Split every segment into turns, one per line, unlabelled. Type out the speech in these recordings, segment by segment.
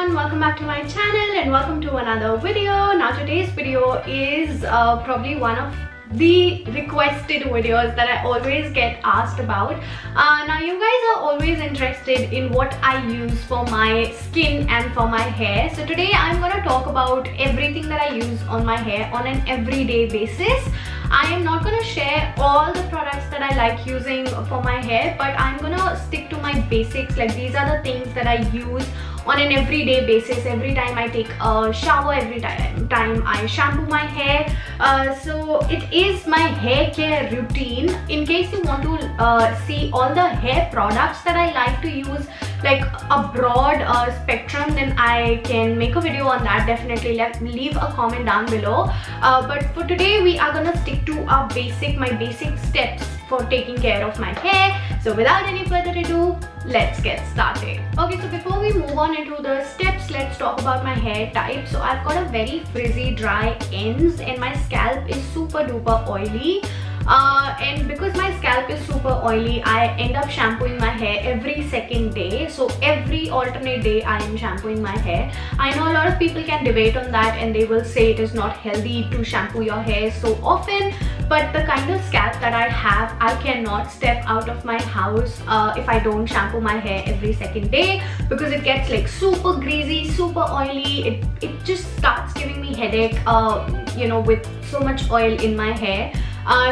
everyone, welcome back to my channel and welcome to another video. Now today's video is probably one of the requested videos that I always get asked about. Now you guys are always interested in what I use for my skin and for my hair. So today I'm gonna talk about everything that I use on my hair on an everyday basis. I am not gonna share all the products that I like using for my hair, but I'm gonna stick to my basics. Like, these are the things that I use on an everyday basis, every time I take a shower, every time I shampoo my hair. So it is my hair care routine. In case you want to see all the hair products that I like to use, like a broad spectrum, then I can make a video on that. Definitely leave a comment down below. But for today we are gonna stick to our my basic steps for taking care of my hair. So without any further ado, let's get started. Okay, so before we move on into the steps, let's talk about my hair type. So I've got a very frizzy, dry ends and my scalp is super duper oily. And because my scalp is super oily, I end up shampooing my hair every second day. So every alternate day I am shampooing my hair. I know a lot of people can debate on that and they will say it is not healthy to shampoo your hair so often, but the kind of scalp that I have, I cannot step out of my house if I don't shampoo my hair every second day, because it gets like super greasy, super oily. It just starts giving me headache, you know, with so much oil in my hair.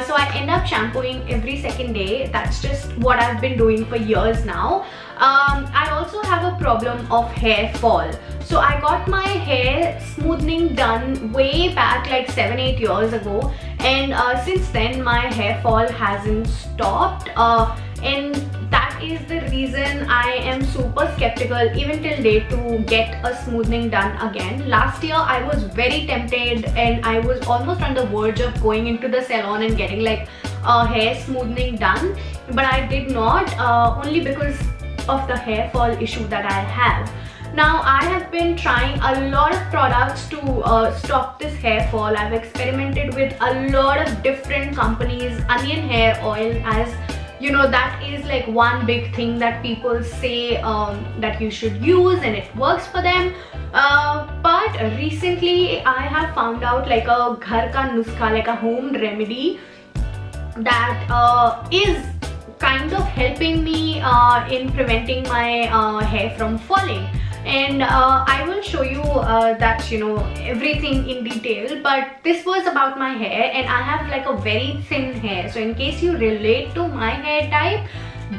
So I end up shampooing every second day. That's just what I've been doing for years now. I also have a problem of hair fall. So I got my hair smoothing done way back like 7-8 years ago, and since then my hair fall hasn't stopped, and that is the reason I am super skeptical even till date to get a smoothing done again. Last year I was very tempted and I was almost on the verge of going into the salon and getting like a hair smoothing done, but I did not, only because of the hair fall issue that I have. Now I have been trying a lot of products to stop this hair fall. I've experimented with a lot of different companies. Onion hair oil, as you know, that is like one big thing that people say that you should use and it works for them. But recently I have found out like a ghar ka nuskha, like a home remedy that is kind of helping me in preventing my hair from falling. And I will show you that, you know, everything in detail, but this was about my hair and I have like a very thin hair. So in case you relate to my hair type,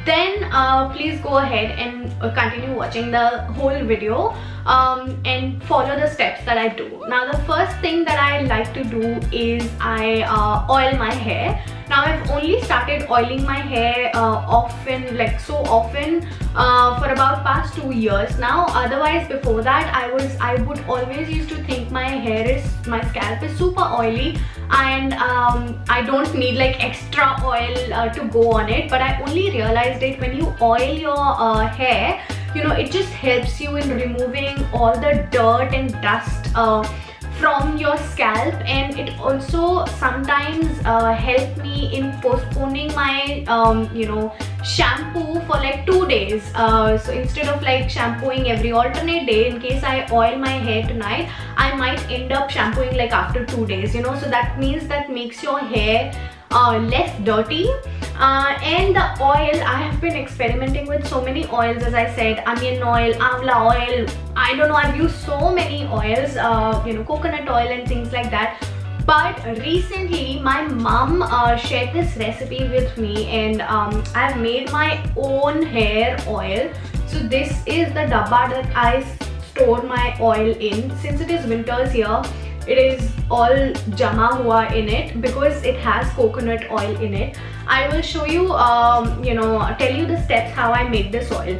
then please go ahead and continue watching the whole video and follow the steps that I do. Now the first thing that I like to do is I oil my hair. Now I've only started oiling my hair often, like so often, for about past 2 years now. Otherwise before that I would always used to think my scalp is super oily and I don't need like extra oil to go on it. But I only realized it when you oil your hair, you know, it just helps you in removing all the dirt and dust from your scalp, and it also sometimes helped me in postponing my you know, shampoo for like 2 days. So instead of like shampooing every alternate day, in case I oil my hair tonight, I might end up shampooing like after 2 days, you know. So that means that makes your hair less dirty. And the oil, I have been experimenting with so many oils, as I said, onion oil, amla oil, I don't know, I've used so many oils, you know, coconut oil and things like that. But recently my mom shared this recipe with me and I've made my own hair oil. So this is the dabba that I store my oil in. Since it is winters here, it is all jama hua in it because it has coconut oil in it. I will show you, you know, tell you the steps how I make this oil.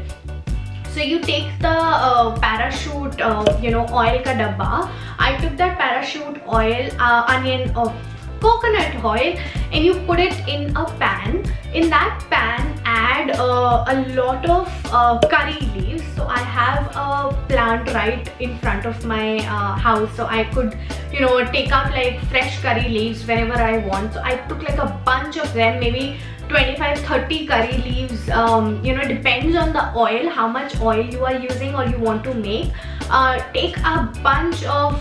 So you take the parachute, you know, oil ka dabba. I took that parachute oil, coconut oil, and you put it in a pan. In that pan, add a lot of curry leaves. So I have a plant right in front of my house, so I could, you know, take out like fresh curry leaves whenever I want. So I took like a bunch of them, maybe 25-30 curry leaves. You know, depends on the oil, how much oil you are using or you want to make. take a bunch of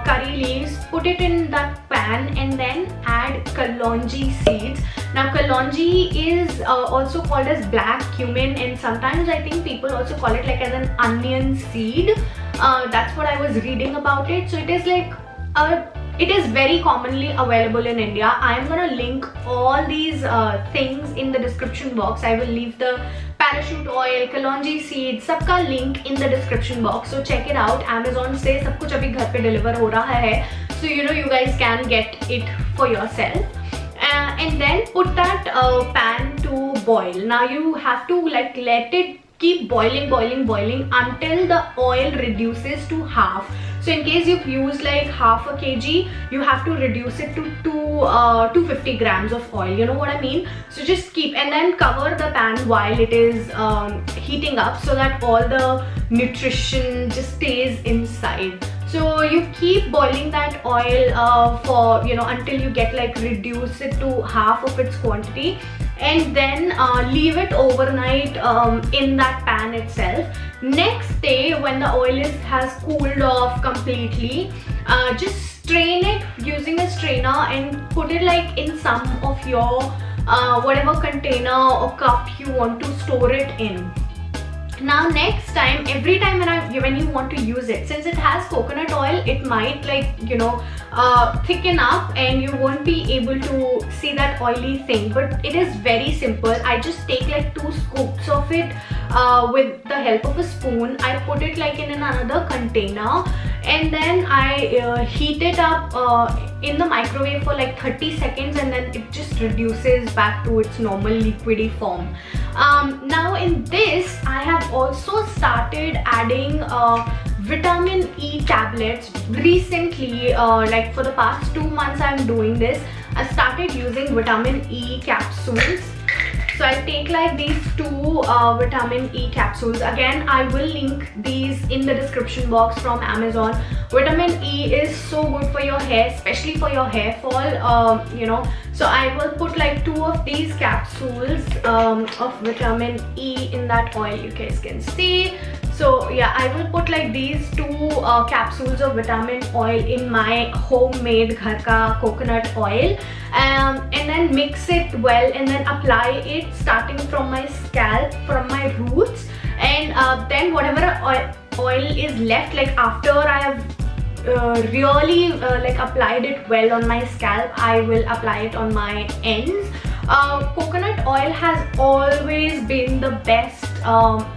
curry leaves, put it in that pan, and then add kalonji seeds. Now kalonji is also called as black cumin, and sometimes I think people also call it like as an onion seed. That's what I was reading about it. So it is like it is very commonly available in India. I am gonna link all these things in the description box. I will leave the parachute oil, kalonji seeds, सबका link in the description box. So check it out. Amazon से सब कुछ अभी घर पे deliver हो रहा है. So you know you guys can get it for yourself. And then put that pan to boil. Now you have to like let it keep boiling until the oil reduces to half. So in case you've used like half a kg, you have to reduce it to 250 grams of oil, you know what I mean? So just keep, and then cover the pan while it is heating up so that all the nutrition just stays inside. So you keep boiling that oil for, you know, until you get like reduce it to half of its quantity, and then leave it overnight in that pan itself. Next day, when the oil has cooled off completely, just strain it using a strainer and put it like in some of your whatever container or cup you want to store it in. Now next time, every time when you want to use it, since it has coconut oil, it might like, you know, thicken up and you won't be able to see that oily thing, but it is very simple. I just take like 2 scoops of it with the help of a spoon. I put it like in another container, and then I heat it up in the microwave for like 30 seconds, and then it just reduces back to its normal liquidy form. Now in this, I have also started adding vitamin E tablets recently. Like for the past 2 months I'm doing this. I started using vitamin E capsules. So I take like these 2 vitamin E capsules. Again, I will link these in the description box from Amazon. Vitamin E is so good for your hair, especially for your hair fall, you know. So I will put like 2 of these capsules of vitamin E in that oil, you guys can see. So yeah, I will put like these 2 capsules of vitamin oil in my homemade ghar ka coconut oil, and then mix it well, and then apply it starting from my scalp, from my roots, and then whatever oil is left, like after I have really like applied it well on my scalp, I will apply it on my ends. Coconut oil has always been the best,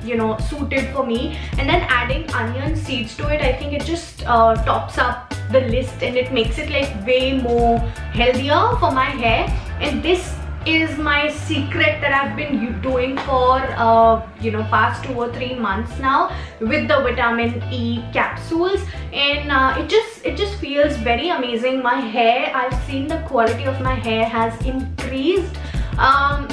you know, suited for me, and then adding onion seeds to it, I think it just tops up the list, and it makes it like way more healthier for my hair. And this is my secret that I've been doing for you know, past 2 or 3 months now with the vitamin E capsules, and it just feels very amazing. My hair, I've seen the quality of my hair has increased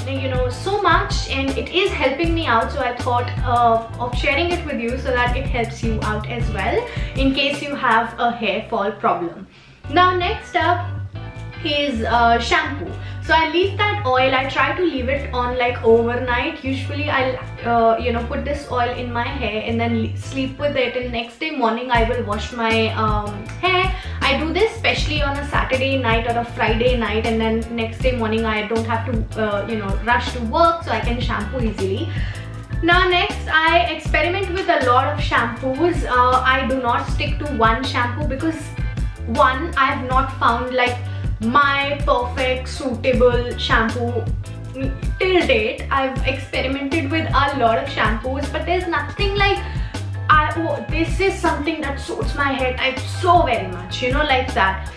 you know, so much, and it is helping me out. So I thought of sharing it with you so that it helps you out as well in case you have a hair fall problem. Now next up is shampoo. So I leave that oil, I try to leave it on like overnight. Usually I'll you know, put this oil in my hair and then sleep with it, and next day morning I will wash my hair. I do this especially on a Saturday night or a Friday night, and then next day morning I don't have to you know, rush to work, so I can shampoo easily. Now next, I experiment with a lot of shampoos. I do not stick to one shampoo because one, I have not found like my perfect suitable shampoo till date. I've experimented with a lot of shampoos, but there's nothing like oh, this is something that suits my hair type so very much, you know, like that.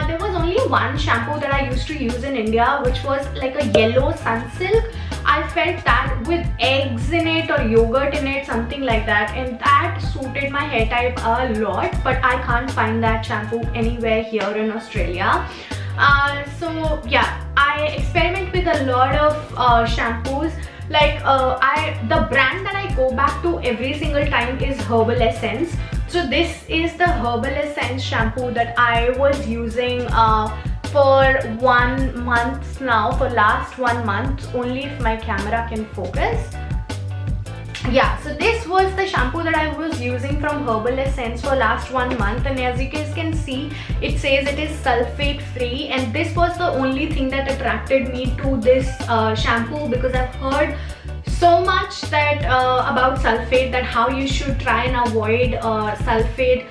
There was only one shampoo that I used to use in India, which was like a yellow Sunsilk. I felt that with eggs in it or yogurt in it, something like that, and that suited my hair type a lot, but I can't find that shampoo anywhere here in Australia. So yeah, I experiment with a lot of shampoos. Like the brand that I go back to every single time is Herbal Essence. So this is the Herbal Essence shampoo that I was using for 1 month now, for last 1 month, only if my camera can focus. yeah, so this was the shampoo that I was using from Herbal Essence for last 1 month, and as you guys can see, it says it is sulfate free, and this was the only thing that attracted me to this shampoo, because I've heard so much that about sulfate, that how you should try and avoid sulfate,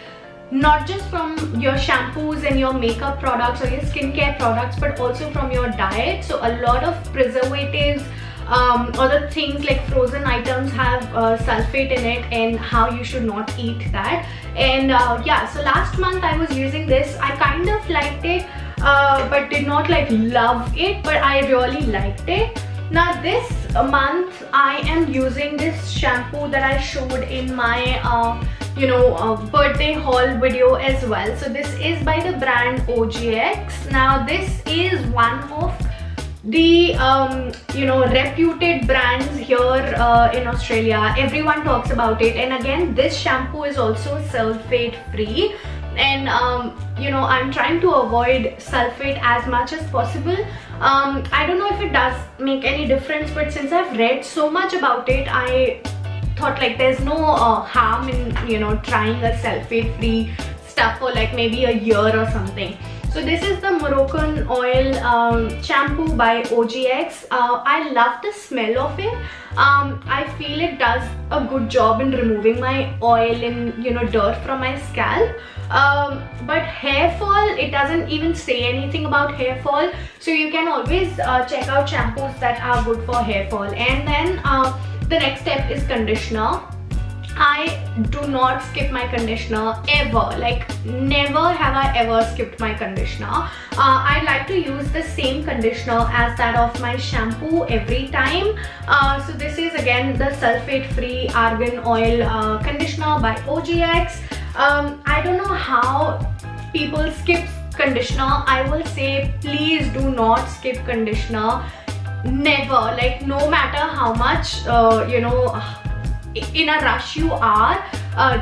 not just from your shampoos and your makeup products or your skincare products, but also from your diet. So a lot of preservatives, other things like frozen items have sulfate in it, and how you should not eat that. And yeah, so last month I was using this. I kind of liked it, but did not like love it, but I really liked it. Now this month I am using this shampoo that I showed in my birthday haul video as well. So this is by the brand OGX. Now this is one of the reputed brands here in Australia. Everyone talks about it, and again, this shampoo is also sulfate free, and I'm trying to avoid sulfate as much as possible. I don't know if it does make any difference, but since I've read so much about it, I thought like there's no harm in trying a sulfate free stuff for like maybe a year or something. So this is the Moroccan oil shampoo by OGX. I love the smell of it. I feel it does a good job in removing my oil and dirt from my scalp. But hair fall, it doesn't even say anything about hair fall. So you can always check out shampoos that are good for hair fall. And then the next step is conditioner. I do not skip my conditioner ever. Like never have I ever skipped my conditioner. I like to use the same conditioner as that of my shampoo every time. So this is again the sulfate free argan oil conditioner by OGX. I don't know how people skip conditioner. I will say please do not skip conditioner. Never. Like no matter how much in a rush you are,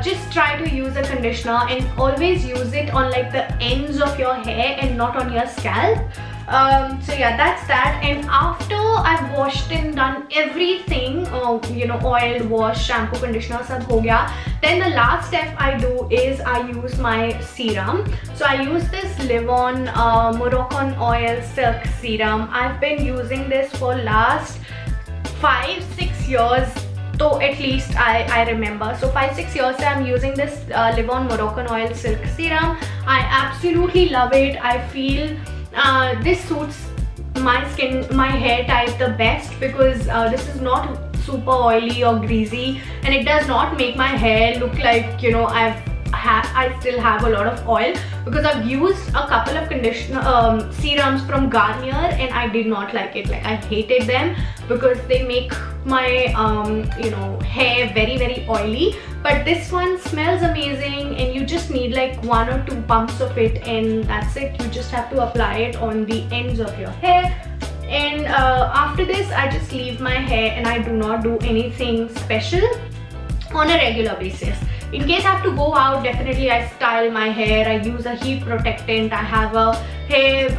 just try to use a conditioner, and always use it on like the ends of your hair and not on your scalp. So yeah, that's that. And after I've washed and done everything, oil, wash, shampoo, conditioner, sab ho gaya, then the last step I do is I use my serum. So I use this Livon Moroccan oil silk serum. I've been using this for last 5-6 years. So at least I remember. So 5-6 years I'm using this Livon Moroccan oil silk serum. I absolutely love it. I feel this suits my skin, my hair type the best, because this is not super oily or greasy, and it does not make my hair look like I still have a lot of oil, because I've used a couple of conditioner serums from Garnier and I did not like it. Like I hated them because they make my hair very, very oily. But this one smells amazing, and you just need like 1 or 2 pumps of it, and that's it. You just have to apply it on the ends of your hair. And after this I just leave my hair, and I do not do anything special on a regular basis. In case I have to go out, definitely I style my hair. I use a heat protectant. I have a hair,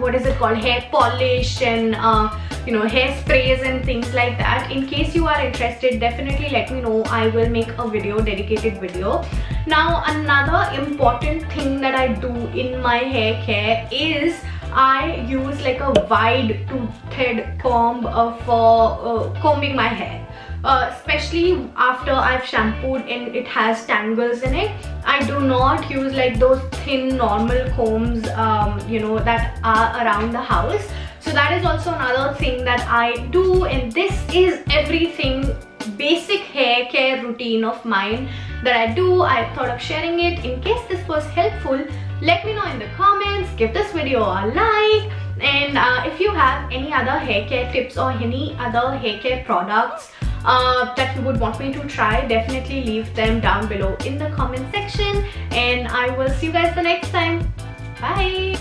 what is it called? Hair polish and hair sprays and things like that. In case you are interested, definitely let me know. I will make a video, dedicated video. Now another important thing that I do in my hair care is I use like a wide toothed comb for combing my hair. Especially after I've shampooed and it has tangles in it. I do not use like those thin normal combs that are around the house. So that is also another thing that I do, and this is everything basic hair care routine of mine that I do. I thought of sharing it. In case this was helpful, let me know in the comments, give this video a like, and if you have any other hair care tips or any other hair care products that you would want me to try, definitely leave them down below in the comment section, and I will see you guys the next time. Bye.